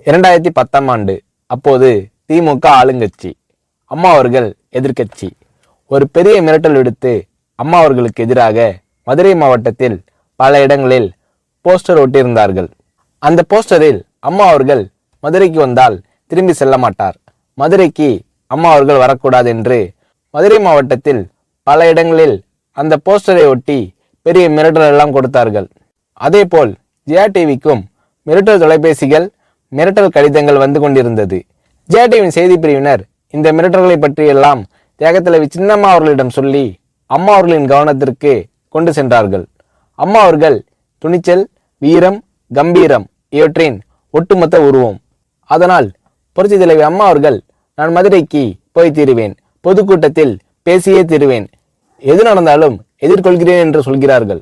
2010ஆம் ஆண்டு. அப்போது திமுக ஆளுங்கட்சி, அம்மா அவர்கள் எதிர்க்கட்சி. ஒரு பெரிய மிரட்டல் விடுத்து அம்மா அவர்களுக்கு எதிராக மதுரை மாவட்டத்தில் பல இடங்களில் போஸ்டர் ஒட்டியிருந்தார்கள். அந்த போஸ்டரில் அம்மா அவர்கள் மதுரைக்கு வந்தால் திரும்பி செல்ல மாட்டார், மதுரைக்கு அம்மா அவர்கள் வரக்கூடாது என்று மதுரை மாவட்டத்தில் பல இடங்களில் அந்த போஸ்டரை ஒட்டி பெரிய மிரட்டல் எல்லாம் கொடுத்தார்கள். அதேபோல் ஜெயா டிவிக்கும் மிரட்டல் தொலைபேசிகள், மிரட்டல் கடிதங்கள் வந்து கொண்டிருந்தது. ஜெயா டிவியின் செய்தி பிரிவினர் இந்த மிரட்டல்களை பற்றியெல்லாம் தியாகத்தலைவி சின்னம்மா அவர்களிடம் சொல்லி அம்மா அவர்களின் கவனத்திற்கு கொண்டு சென்றார்கள். அம்மா அவர்கள் துணிச்சல், வீரம், கம்பீரம் இவற்றின் ஒட்டுமொத்த உருவம். அதனால் புரட்சி தலைவி அம்மா அவர்கள், நான் மதுரைக்கு போய் தீருவேன், பொதுக்கூட்டத்தில் பேசியே தீருவேன், எது நடந்தாலும் எதிர்கொள்கிறேன் என்று சொல்கிறார்கள்.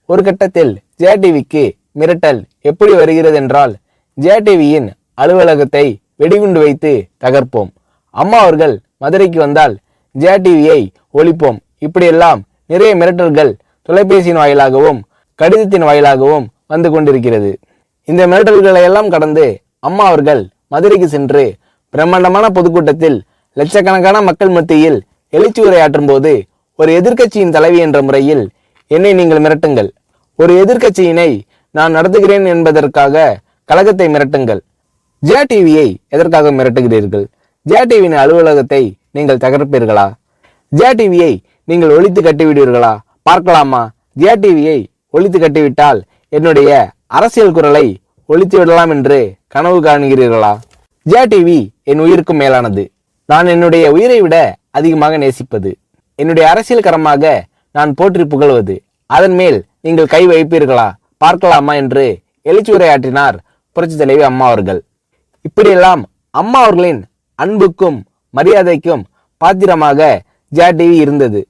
ஒரு கட்டத்தில் ஜெயா டிவிக்கு மிரட்டல் எப்படி வருகிறது என்றால், ஜெயா டிவியின் அலுவலகத்தை வெடிகுண்டு வைத்து தகர்ப்போம், அம்மா அவர்கள் மதுரைக்கு வந்தால் ஜெயா டிவியை ஒழிப்போம், இப்படியெல்லாம் நிறைய மிரட்டல்கள் தொலைபேசியின் வாயிலாகவும் கடிதத்தின் வாயிலாகவும் வந்து கொண்டிருக்கிறது. இந்த மிரட்டல்களை எல்லாம் கடந்து அம்மா அவர்கள் மதுரைக்கு சென்று பிரம்மாண்டமான பொதுக்கூட்டத்தில் லட்சக்கணக்கான மக்கள் மத்தியில் எழுச்சி உரையாற்றும் போது, ஒரு எதிர்க்கட்சியின் தலைவி என்ற முறையில் என்னை நீங்கள் மிரட்டுங்கள், ஒரு எதிர்க்கட்சியினை நான் நடத்துகிறேன் என்பதற்காக கழகத்தை மிரட்டுங்கள், ஜெயா டிவியை எதற்காக மிரட்டுகிறீர்கள், ஜெயா டிவியின் அலுவலகத்தை நீங்கள் தகர்ப்பீர்களா, ஜெயா டிவியை நீங்கள் ஒழித்து கட்டிவிடுவீர்களா, பார்க்கலாமா, ஜெயா டிவியை ஒழித்து கட்டிவிட்டால் என்னுடைய அரசியல் குரலை ஒழித்து விடலாம் என்று கனவு காணுகிறீர்களா? ஜெயா டிவி என் உயிருக்கும் மேலானது, நான் என்னுடைய உயிரை விட அதிகமாக நேசிப்பது, என்னுடைய அரசியல் கரமாக நான் போற்றி புகழ்வது, அதன் மேல் நீங்கள் கை வைப்பீர்களா, பார்க்கலாமா என்று எழுச்சி உரையாற்றினார் புரட்சி தலைவி அம்மா அவர்கள். இப்படியெல்லாம் அம்மா அவர்களின் அன்புக்கும் மரியாதைக்கும் பாத்திரமாக ஜெயா டிவி இருந்தது.